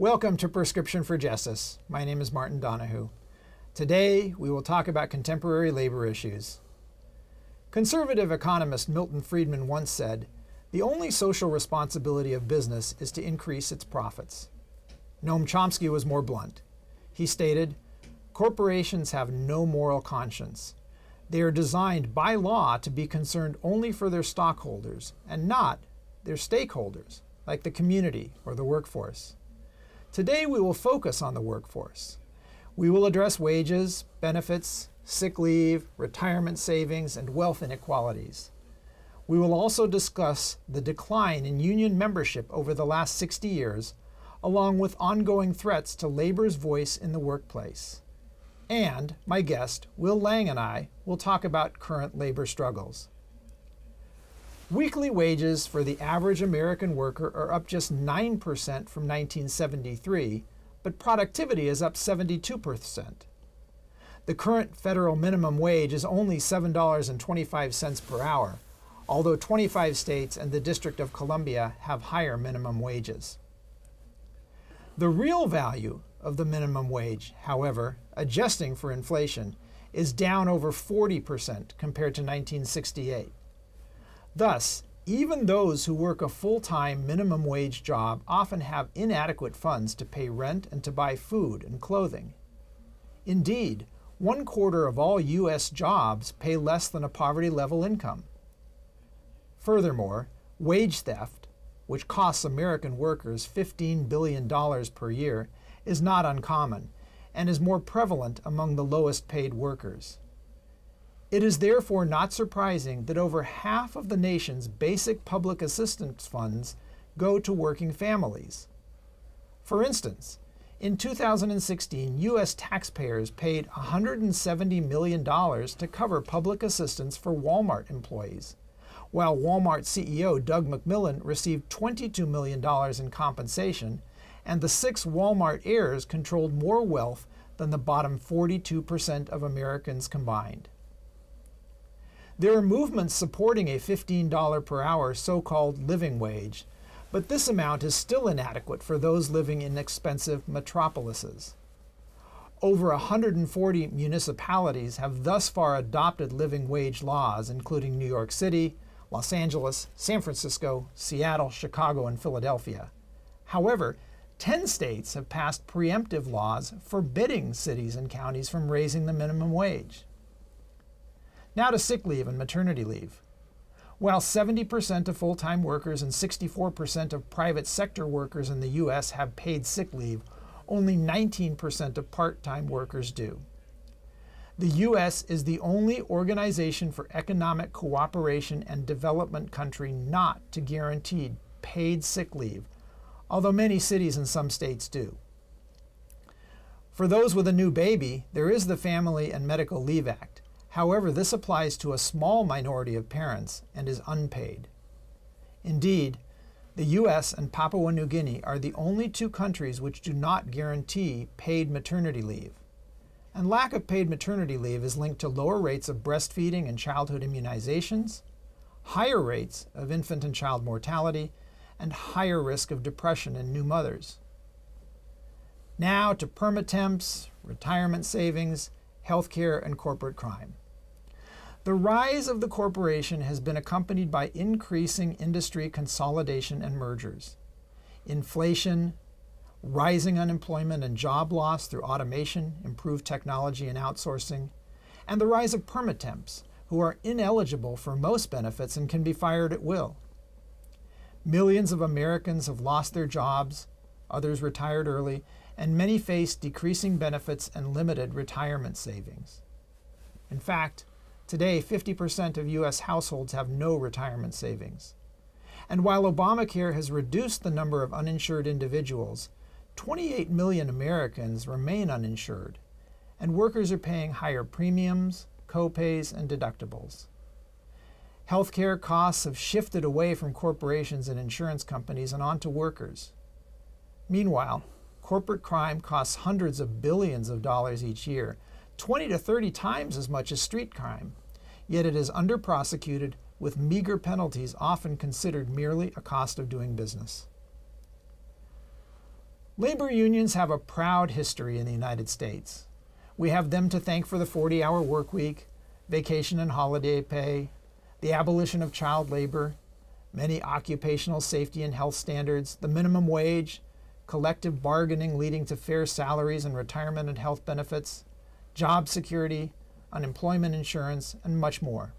Welcome to Prescription for Justice. My name is Martin Donahue. Today, we will talk about contemporary labor issues. Conservative economist Milton Friedman once said, "The only social responsibility of business is to increase its profits." Noam Chomsky was more blunt. He stated, "Corporations have no moral conscience. They are designed by law to be concerned only for their stockholders and not their stakeholders, like the community or the workforce." Today, we will focus on the workforce. We will address wages, benefits, sick leave, retirement savings, and wealth inequalities. We will also discuss the decline in union membership over the last 60 years, along with ongoing threats to labor's voice in the workplace. And my guest, Wil Lang, and I will talk about current labor struggles. Weekly wages for the average American worker are up just 9% from 1973, but productivity is up 72%. The current federal minimum wage is only $7.25 per hour, although 25 states and the District of Columbia have higher minimum wages. The real value of the minimum wage, however, adjusting for inflation, is down over 40% compared to 1968. Thus, even those who work a full-time minimum wage job often have inadequate funds to pay rent and to buy food and clothing. Indeed, 1/4 of all U.S. jobs pay less than a poverty-level income. Furthermore, wage theft, which costs American workers $15 billion per year, is not uncommon and is more prevalent among the lowest-paid workers. It is therefore not surprising that over half of the nation's basic public assistance funds go to working families. For instance, in 2016, U.S. taxpayers paid $170 million to cover public assistance for Walmart employees, while Walmart CEO Doug McMillon received $22 million in compensation, and the 6 Walmart heirs controlled more wealth than the bottom 42% of Americans combined. There are movements supporting a $15 per hour so-called living wage, but this amount is still inadequate for those living in expensive metropolises. Over 140 municipalities have thus far adopted living wage laws, including New York City, Los Angeles, San Francisco, Seattle, Chicago, and Philadelphia. However, 10 states have passed preemptive laws forbidding cities and counties from raising the minimum wage. Now to sick leave and maternity leave. While 70% of full-time workers and 64% of private sector workers in the U.S. have paid sick leave, only 19% of part-time workers do. The U.S. is the only Organization for Economic Cooperation and Development country not to guarantee paid sick leave, although many cities and some states do. For those with a new baby, there is the Family and Medical Leave Act. However, this applies to a small minority of parents and is unpaid. Indeed, the U.S. and Papua New Guinea are the only 2 countries which do not guarantee paid maternity leave. And lack of paid maternity leave is linked to lower rates of breastfeeding and childhood immunizations, higher rates of infant and child mortality, and higher risk of depression in new mothers. Now to permatemps, retirement savings, healthcare, and corporate crime. The rise of the corporation has been accompanied by increasing industry consolidation and mergers. Inflation, rising unemployment and job loss through automation, improved technology and outsourcing, and the rise of permatemps, who are ineligible for most benefits and can be fired at will. Millions of Americans have lost their jobs, others retired early, and many face decreasing benefits and limited retirement savings. In fact, today 50% of U.S. households have no retirement savings. And while Obamacare has reduced the number of uninsured individuals, 28 million Americans remain uninsured, and workers are paying higher premiums, co-pays, and deductibles. Healthcare costs have shifted away from corporations and insurance companies and onto workers. Meanwhile, corporate crime costs hundreds of billions of dollars each year, 20 to 30 times as much as street crime, yet it is under-prosecuted with meager penalties often considered merely a cost of doing business. Labor unions have a proud history in the United States. We have them to thank for the 40-hour work week, vacation and holiday pay, the abolition of child labor, many occupational safety and health standards, the minimum wage, collective bargaining leading to fair salaries and retirement and health benefits, job security, unemployment insurance, and much more.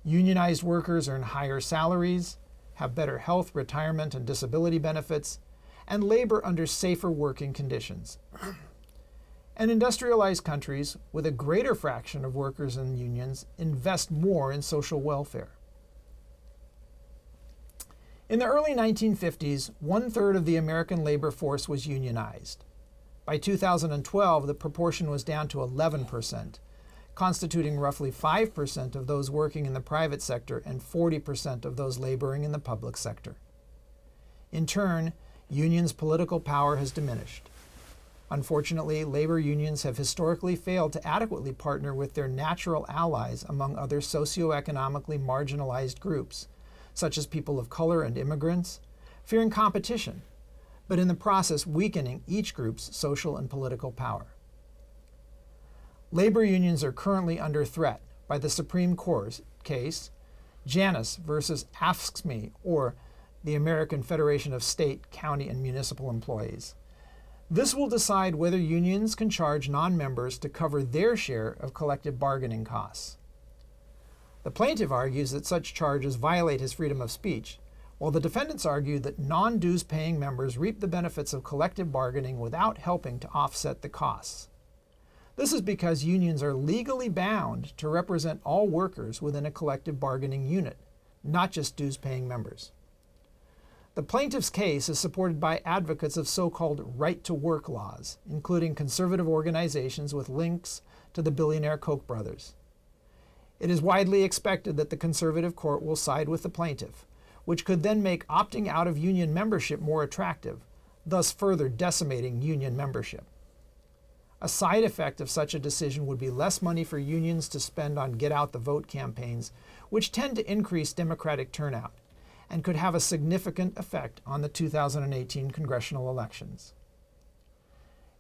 Unionized workers earn higher salaries, have better health, retirement, and disability benefits, and labor under safer working conditions. And industrialized countries with a greater fraction of workers in unions invest more in social welfare. In the early 1950s, 1/3 of the American labor force was unionized. By 2012, the proportion was down to 11%, constituting roughly 5% of those working in the private sector and 40% of those laboring in the public sector. In turn, unions' political power has diminished. Unfortunately, labor unions have historically failed to adequately partner with their natural allies among other socioeconomically marginalized groups, such as people of color and immigrants, fearing competition, but in the process weakening each group's social and political power. Labor unions are currently under threat by the Supreme Court case Janus versus AFSCME, or the American Federation of State, County, and Municipal Employees. This will decide whether unions can charge non-members to cover their share of collective bargaining costs. The plaintiff argues that such charges violate his freedom of speech, while the defendants argue that non-dues paying members reap the benefits of collective bargaining without helping to offset the costs. This is because unions are legally bound to represent all workers within a collective bargaining unit, not just dues-paying members. The plaintiff's case is supported by advocates of so-called right-to-work laws, including conservative organizations with links to the billionaire Koch brothers. It is widely expected that the conservative court will side with the plaintiff, which could then make opting out of union membership more attractive, thus further decimating union membership. A side effect of such a decision would be less money for unions to spend on get-out-the-vote campaigns, which tend to increase Democratic turnout, and could have a significant effect on the 2018 congressional elections.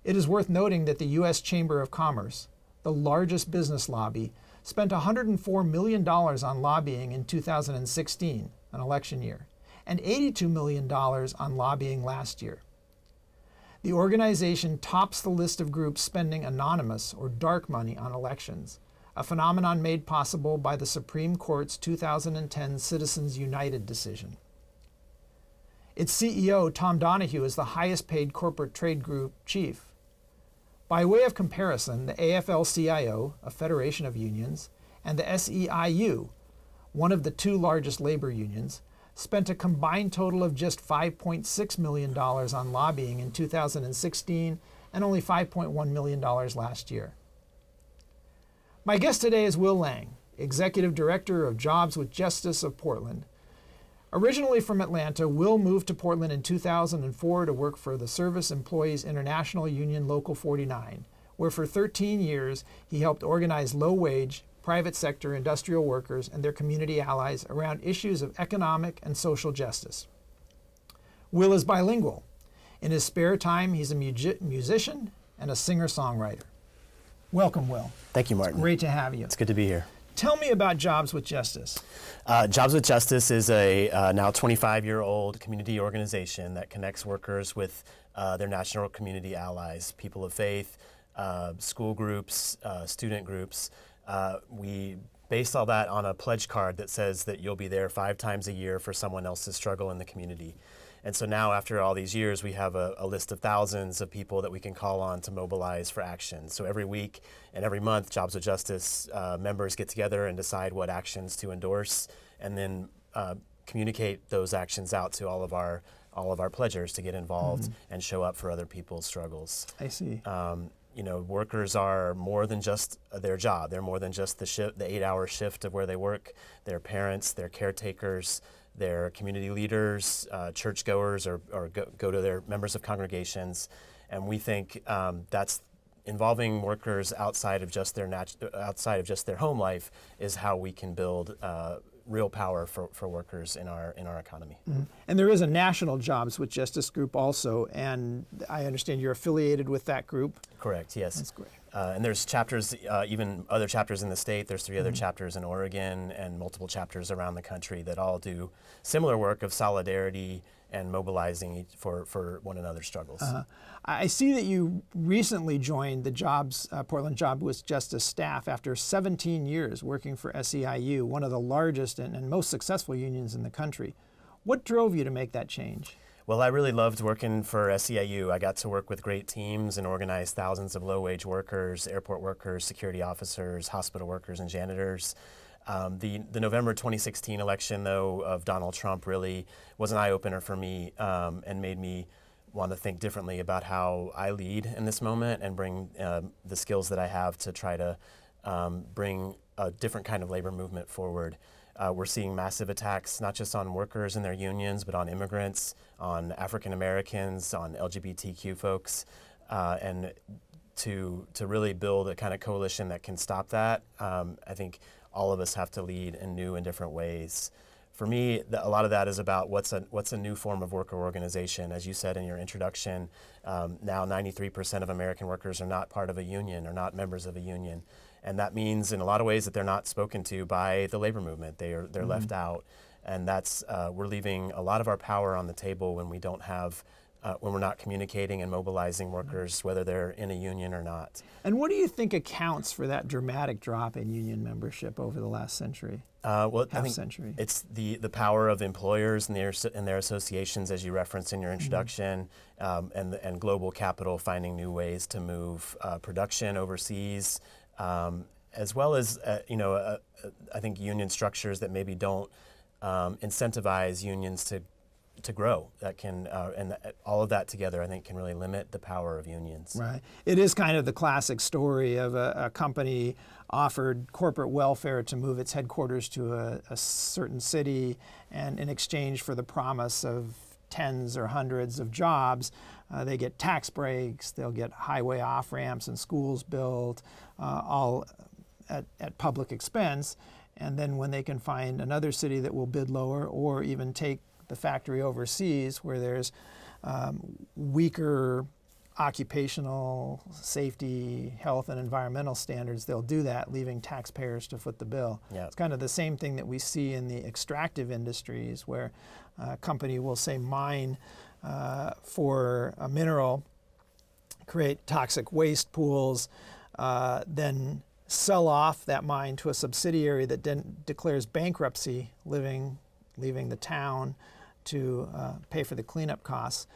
It is worth noting that the U.S. Chamber of Commerce, the largest business lobby, spent $104 million on lobbying in 2016, an election year, and $82 million on lobbying last year. The organization tops the list of groups spending anonymous or dark money on elections, a phenomenon made possible by the Supreme Court's 2010 Citizens United decision. Its CEO, Tom Donahue, is the highest paid corporate trade group chief. By way of comparison, the AFL-CIO, a federation of unions, and the SEIU, one of the two largest labor unions, spent a combined total of just $5.6 million on lobbying in 2016 and only $5.1 million last year. My guest today is Wil Lang, Executive Director of Jobs with Justice of Portland. Originally from Atlanta, Wil moved to Portland in 2004 to work for the Service Employees International Union Local 49, where for 13 years he helped organize low-wage, private sector industrial workers and their community allies around issues of economic and social justice. Wil is bilingual. In his spare time, he's a musician and a singer-songwriter. Welcome, Wil. Thank you, Martin. It's great to have you. It's good to be here. Tell me about Jobs with Justice. Jobs with Justice is a now 25-year-old community organization that connects workers with their national community allies, people of faith, school groups, student groups. We base all that on a pledge card that says that you'll be there 5 times a year for someone else's struggle in the community. And so now, after all these years, we have a list of thousands of people that we can call on to mobilize for action. So every week and every month, Jobs with Justice members get together and decide what actions to endorse, and then communicate those actions out to all of our pledgers to get involved and show up for other people's struggles. I see. You know, workers are more than just their job. They're more than just the 8-hour shift of where they work. They're parents, they're caretakers, they're community leaders, churchgoers, or go to their members of congregations. And we think that's involving workers outside of just their home life is how we can build real power for workers in our economy. Mm-hmm. And there is a national Jobs with Justice group also, and I understand you're affiliated with that group. Correct. Yes. That's great. And there's chapters, even other chapters in the state. There's 3 other chapters in Oregon and multiple chapters around the country that all do similar work of solidarity and mobilizing for one another's struggles. I see that you recently joined the Portland Job with Justice staff after 17 years working for SEIU, one of the largest and most successful unions in the country. What drove you to make that change? Well, I really loved working for SEIU. I got to work with great teams and organize thousands of low-wage workers, airport workers, security officers, hospital workers, and janitors. The November 2016 election, though, of Donald Trump really was an eye-opener for me and made me want to think differently about how I lead in this moment and bring the skills that I have to try to bring a different kind of labor movement forward. We're seeing massive attacks, not just on workers and their unions, but on immigrants, on African Americans, on LGBTQ folks, and to really build a kind of coalition that can stop that, I think all of us have to lead in new and different ways. For me, a lot of that is about what's a new form of worker organization. As you said in your introduction, now 93% of American workers are not part of a union or not members of a union. And that means in a lot of ways that they're not spoken to by the labor movement. They're left out. And that's, we're leaving a lot of our power on the table when we don't have, when we're not communicating and mobilizing workers, whether they're in a union or not. And what do you think accounts for that dramatic drop in union membership over the last century? Well, I think century. It's the power of employers and their associations, as you referenced in your introduction, and global capital finding new ways to move production overseas, as well as I think union structures that maybe don't incentivize unions to grow. That can and all of that together, I think, can really limit the power of unions. Right. It is kind of the classic story of a company offered corporate welfare to move its headquarters to a certain city, and in exchange for the promise of tens or hundreds of jobs, they get tax breaks, they'll get highway off-ramps and schools built, all at public expense. And then when they can find another city that will bid lower, or even take the factory overseas where there's weaker occupational safety, health, and environmental standards, they'll do that, leaving taxpayers to foot the bill. Yep. It's kind of the same thing that we see in the extractive industries, where a company will, say, mine for a mineral, create toxic waste pools, then sell off that mine to a subsidiary that then declares bankruptcy, leaving the town to pay for the cleanup costs.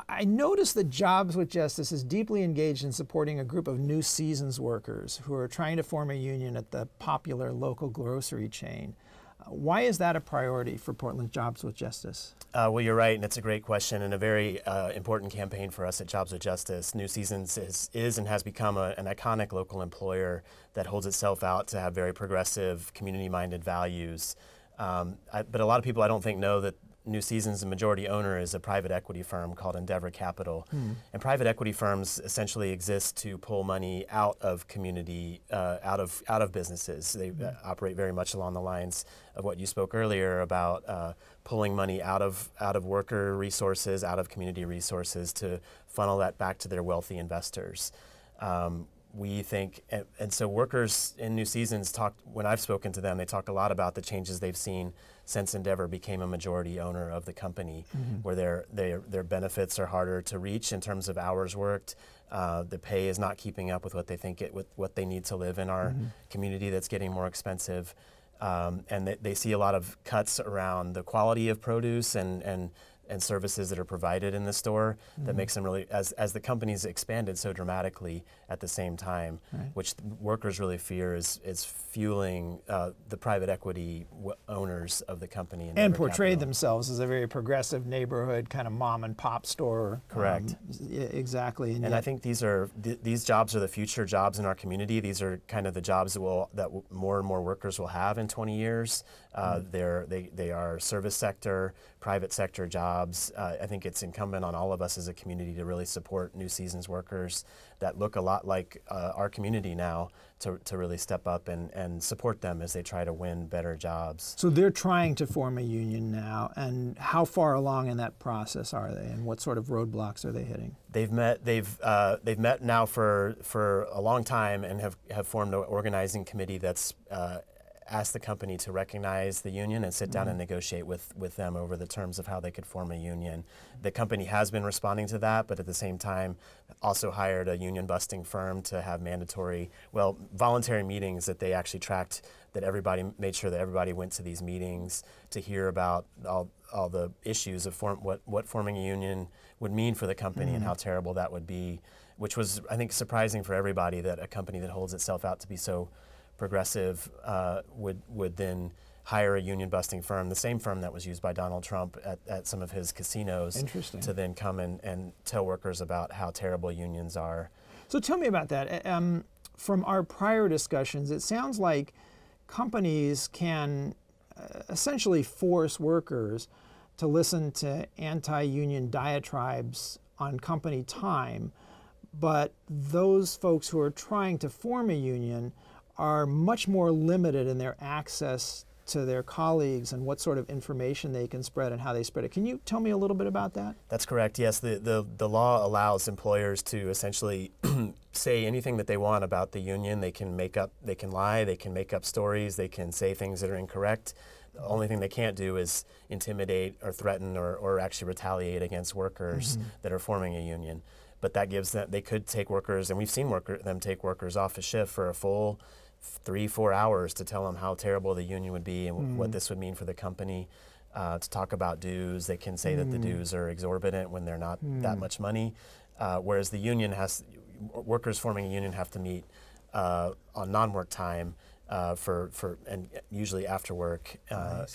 I noticed that Jobs with Justice is deeply engaged in supporting a group of New Seasons workers who are trying to form a union at the popular local grocery chain. Why is that a priority for Portland Jobs with Justice? Well, you're right, and it's a great question and a very important campaign for us at Jobs with Justice. New Seasons is and has become an iconic local employer that holds itself out to have very progressive, community-minded values. But a lot of people, I don't think, know that New Seasons, the majority owner, is a private equity firm called Endeavor Capital. And private equity firms essentially exist to pull money out of community, out of businesses. They operate very much along the lines of what you spoke earlier about pulling money out of worker resources, out of community resources, to funnel that back to their wealthy investors. We think, and so workers in New Seasons when I've spoken to them, they talk a lot about the changes they've seen since Endeavor became a majority owner of the company, where their benefits are harder to reach in terms of hours worked. The pay is not keeping up with what they think with what they need to live in our community that's getting more expensive. And they see a lot of cuts around the quality of produce and services that are provided in the store that makes them really, as the company's expanded so dramatically at the same time, which workers really fear is fueling the private equity owners of the company. And portrayed themselves as a very progressive neighborhood kind of mom and pop store. Correct. Exactly. And I think these jobs are the future jobs in our community. These are kind of the jobs that more and more workers will have in 20 years. They are service sector, private sector jobs. jobs. I think it's incumbent on all of us as a community to really support New Seasons workers that look a lot like our community now, to really step up and support them as they try to win better jobs. So they're trying to form a union now, and how far along in that process are they, and what sort of roadblocks are they hitting? They've met now for a long time and have formed an organizing committee that's asked the company to recognize the union and sit down and negotiate with them over the terms of how they could form a union. The company has been responding to that, but at the same time also hired a union busting firm to have voluntary meetings that they actually tracked, that everybody made sure that everybody went to these meetings to hear about all the issues of what forming a union would mean for the company and how terrible that would be, which was, I think, surprising for everybody that a company that holds itself out to be so progressive would then hire a union busting firm, the same firm that was used by Donald Trump at some of his casinos, to then come and tell workers about how terrible unions are. So tell me about that. From our prior discussions, it sounds like companies can essentially force workers to listen to anti-union diatribes on company time, but those folks who are trying to form a union are much more limited in their access to their colleagues and what sort of information they can spread and how they spread it. Can you tell me a little bit about that? That's correct. Yes, the law allows employers to essentially say anything that they want about the union. They can lie, they can make up stories, they can say things that are incorrect. The only thing they can't do is intimidate or threaten or actually retaliate against workers that are forming a union. But that gives them, they could take workers, and we've seen them take workers off a shift for a full 3-4 hours to tell them how terrible the union would be and what this would mean for the company. To talk about dues, they can say that the dues are exorbitant when they're not that much money. Whereas the union workers forming a union have to meet on non-work time and usually after work,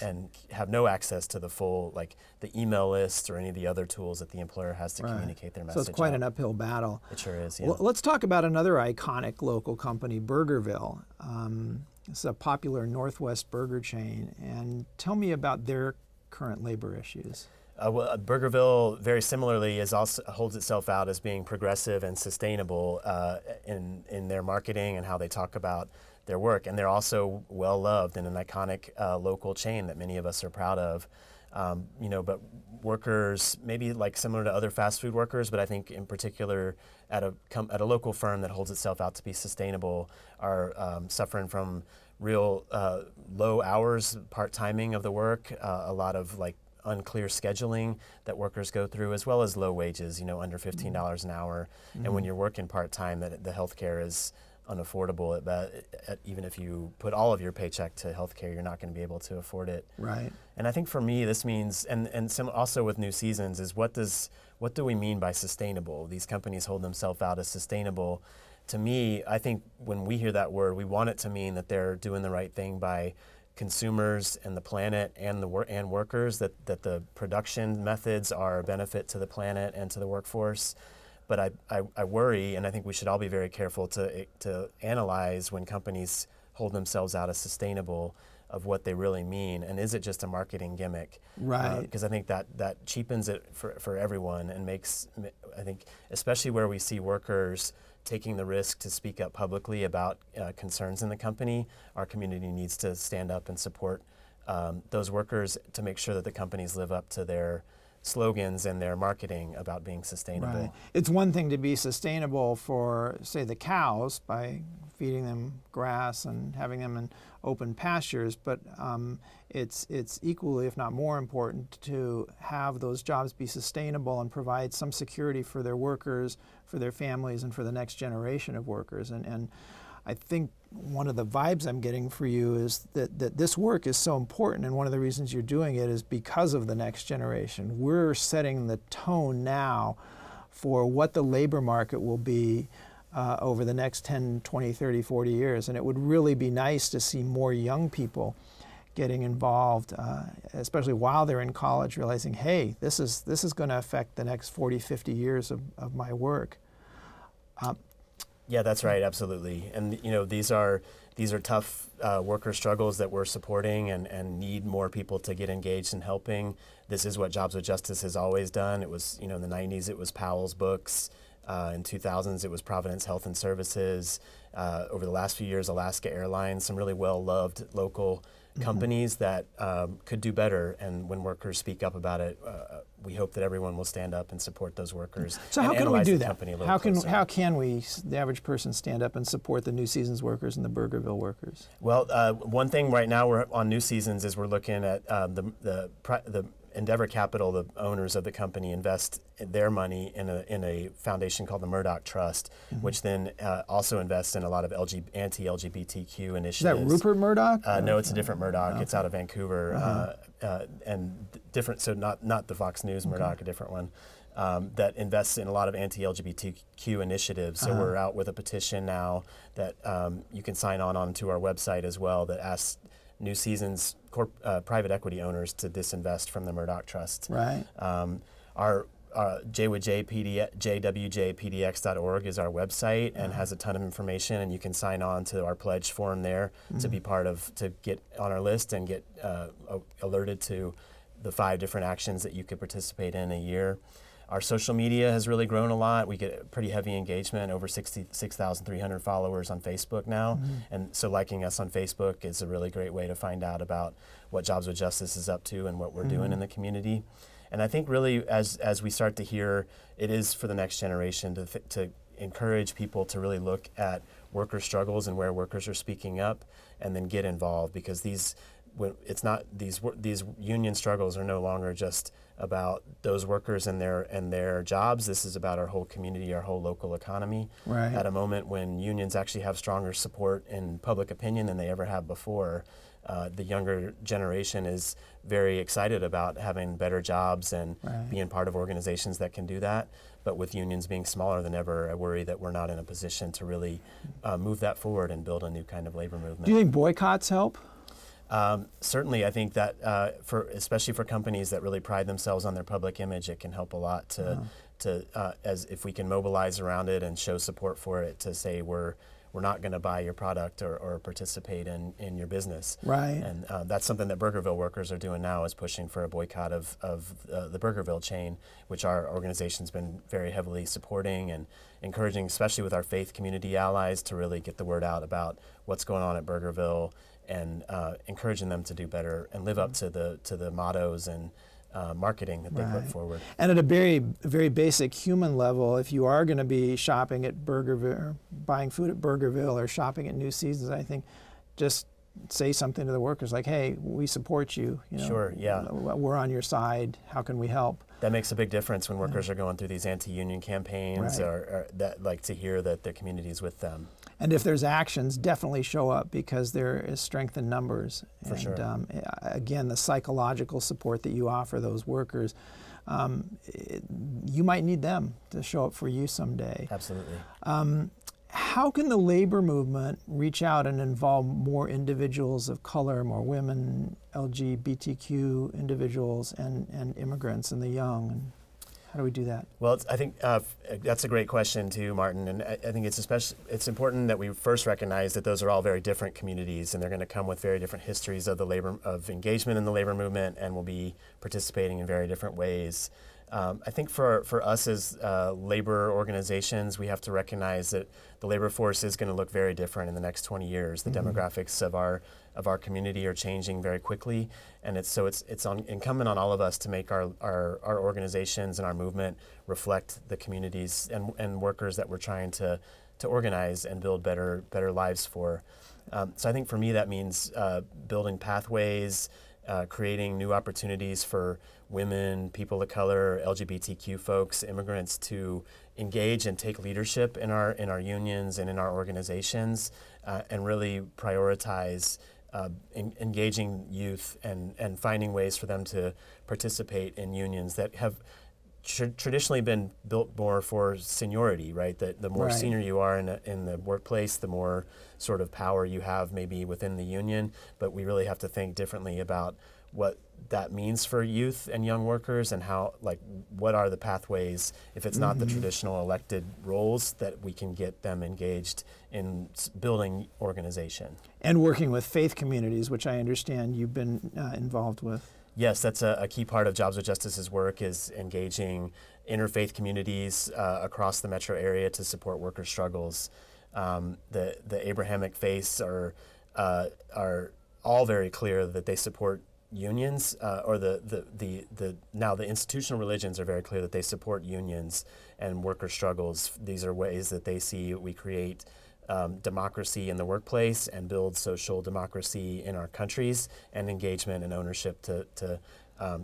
and have no access to the full, the email list or any of the other tools that the employer has to communicate their message. So it's quite an uphill battle. It sure is, yeah. Well, let's talk about another iconic local company, Burgerville. It's a popular Northwest burger chain, and tell me about their current labor issues. Burgerville, very similarly, holds itself out as being progressive and sustainable in their marketing and how they talk about their work, and they're also well loved and an iconic local chain that many of us are proud of. But workers, maybe similar to other fast food workers, but I think in particular at a local firm that holds itself out to be sustainable, are suffering from real low hours, part-timing of the work, a lot of unclear scheduling that workers go through, as well as low wages, under $15 an hour. And when you're working part-time, the health care is unaffordable. Even if you put all of your paycheck to healthcare, you're not going to be able to afford it. Right. And I think for me, this means, and also with New Seasons, is what do we mean by sustainable? These companies hold themselves out as sustainable. To me, I think when we hear that word, we want it to mean that they're doing the right thing by consumers and the planet and workers, that the production methods are a benefit to the planet and to the workforce. But I worry, and I think we should all be very careful to analyze when companies hold themselves out as sustainable, of what they really mean, and is it just a marketing gimmick? Right. Because I think that cheapens it for everyone, and makes, I think, especially where we see workers taking the risk to speak up publicly about concerns in the company, our community needs to stand up and support those workers to make sure that the companies live up to their slogans and their marketing about being sustainable. Right. It's one thing to be sustainable for, say, the cows by feeding them grass and having them in open pastures, but it's equally, if not more important, to have those jobs be sustainable and provide some security for their workers, for their families, and for the next generation of workers. And I think one of the vibes I'm getting for you is that this work is so important, and one of the reasons you're doing it is because of the next generation. We're setting the tone now for what the labor market will be over the next 10, 20, 30, 40 years, and it would really be nice to see more young people getting involved, especially while they're in college, realizing, hey, this is going to affect the next 40, 50 years of my work. Yeah, that's right, absolutely. And you know, these are tough worker struggles that we're supporting and need more people to get engaged in helping. This is what Jobs with Justice has always done. It was, you know, in the 90s it was Powell's Books. In 2000s it was Providence Health and Services. Over the last few years, Alaska Airlines, some really well-loved local companies that could do better. And when workers speak up about it, we hope that everyone will stand up and support those workers. So how can we do that? How Closer. can we, the average person, stand up and support the New Seasons workers and the Burgerville workers? Well, one thing right now we're on New Seasons is we're looking at the Endeavor Capital, the owners of the company, invest their money in a foundation called the Murdoch Trust, which then also invests in a lot of anti-LGBTQ initiatives. Is that Rupert Murdoch? No, it's a different Murdoch. Okay. It's out of Vancouver, and different. So not the Fox News Murdoch, a different one. That invests in a lot of anti-LGBTQ initiatives. So we're out with a petition now that you can sign onto our website as well, that asks New Seasons private equity owners to disinvest from the Murdoch Trust. Right. Our jwjpdx.org is our website and has a ton of information, and you can sign on to our pledge form there to be to get on our list and get alerted to the 5 different actions that you could participate in a year. Our social media has really grown a lot. We get pretty heavy engagement, over 66,300 followers on Facebook now. And so liking us on Facebook is a really great way to find out about what Jobs with Justice is up to and what we're doing in the community. And I think really as we start to hear, it is for the next generation to encourage people to really look at worker struggles and where workers are speaking up and then get involved, because these union struggles are no longer just about those workers and their jobs. This is about our whole community, our whole local economy. Right. At a moment when unions actually have stronger support in public opinion than they ever have before. The younger generation is very excited about having better jobs and being part of organizations that can do that. But with unions being smaller than ever, I worry that we're not in a position to really move that forward and build a new kind of labor movement. Do you think boycotts help? Certainly, I think that especially for companies that really pride themselves on their public image, it can help a lot as if we can mobilize around it and show support for it, to say we're not going to buy your product or participate in your business. Right. And that's something that Burgerville workers are doing now, is pushing for a boycott of the Burgerville chain, which our organization's been very heavily supporting and encouraging, especially with our faith community allies, to really get the word out about what's going on at Burgerville, and encouraging them to do better and live up to the mottos and marketing that they put forward. And at a very, very basic human level, if you are going to be shopping at Burgerville, buying food at Burgerville, or shopping at New Seasons, I think just say something to the workers like, hey, we support you. You know, sure, yeah. We're on your side. How can we help? That makes a big difference when workers are going through these anti-union campaigns, or that like to hear that their community is with them. And if there's actions, definitely show up, because there is strength in numbers. For sure. Again, the psychological support that you offer those workers, you might need them to show up for you someday. Absolutely. How can the labor movement reach out and involve more individuals of color, more women, LGBTQ individuals, and immigrants and the young? And how do we do that? Well, I think that's a great question too, Martin. And I think it's important that we first recognize that those are all very different communities, and they're going to come with very different histories of engagement in the labor movement, and will be participating in very different ways. I think for us as labor organizations, we have to recognize that the labor force is going to look very different in the next 20 years. The demographics of our community are changing very quickly, and it's incumbent on all of us to make our organizations and our movement reflect the communities and workers that we're trying to organize and build better lives for. So I think for me that means building pathways, creating new opportunities for women, people of color, LGBTQ folks, immigrants to engage and take leadership in our unions and in our organizations, and really prioritize engaging youth and finding ways for them to participate in unions that have traditionally been built more for seniority, right? That the more senior you are in the workplace, the more sort of power you have maybe within the union. But we really have to think differently about what that means for youth and young workers, and how, like, what are the pathways, if it's not the traditional elected roles, that we can get them engaged in building organization. And working with faith communities, which I understand you've been involved with. Yes, that's a key part of Jobs with Justice's work, is engaging interfaith communities across the metro area to support worker struggles. The Abrahamic faiths are all very clear that they support unions, or now the institutional religions are very clear that they support unions and worker struggles. These are ways that they see we create democracy in the workplace and build social democracy in our countries, and engagement and ownership to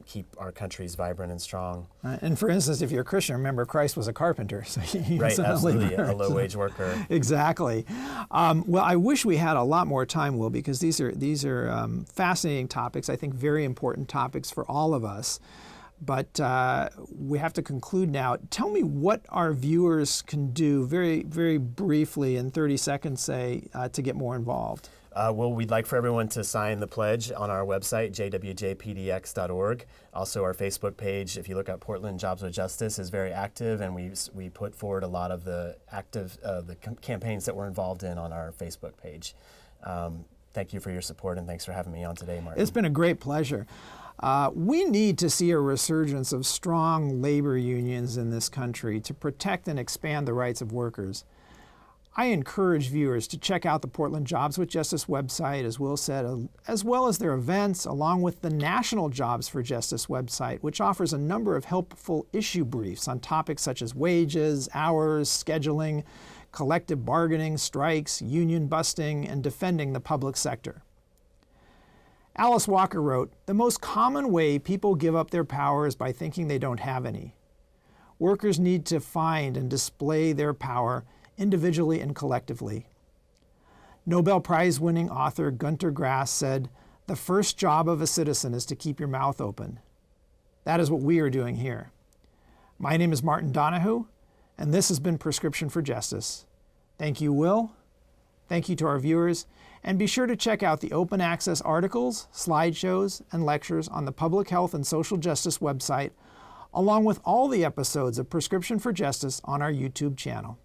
keep our countries vibrant and strong. And for instance, if you're a Christian, remember Christ was a carpenter. So right, absolutely, a low-wage worker. Exactly. Well, I wish we had a lot more time, Wil, because these are fascinating topics, I think very important topics for all of us. But we have to conclude now. Tell me what our viewers can do, very, very briefly, in 30 seconds, say, to get more involved. Well, we'd like for everyone to sign the pledge on our website, jwjpdx.org. Also, our Facebook page, if you look at Portland Jobs with Justice, is very active, and we put forward a lot of the campaigns that we're involved in on our Facebook page. Thank you for your support, and thanks for having me on today, Martin. It's been a great pleasure. We need to see a resurgence of strong labor unions in this country to protect and expand the rights of workers. I encourage viewers to check out the Portland Jobs with Justice website, as Wil said, as well as their events, along with the National Jobs for Justice website, which offers a number of helpful issue briefs on topics such as wages, hours, scheduling, collective bargaining, strikes, union busting, and defending the public sector. Alice Walker wrote, "The most common way people give up their power is by thinking they don't have any. Workers need to find and display their power individually and collectively." Nobel Prize-winning author Günter Grass said, "The first job of a citizen is to keep your mouth open." That is what we are doing here. My name is Martin Donahue, and this has been Prescription for Justice. Thank you, Wil. Thank you to our viewers, and be sure to check out the open access articles, slideshows, and lectures on the Public Health and Social Justice website, along with all the episodes of Prescription for Justice on our YouTube channel.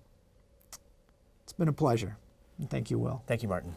It's been a pleasure, and thank you, Wil. Thank you, Martin.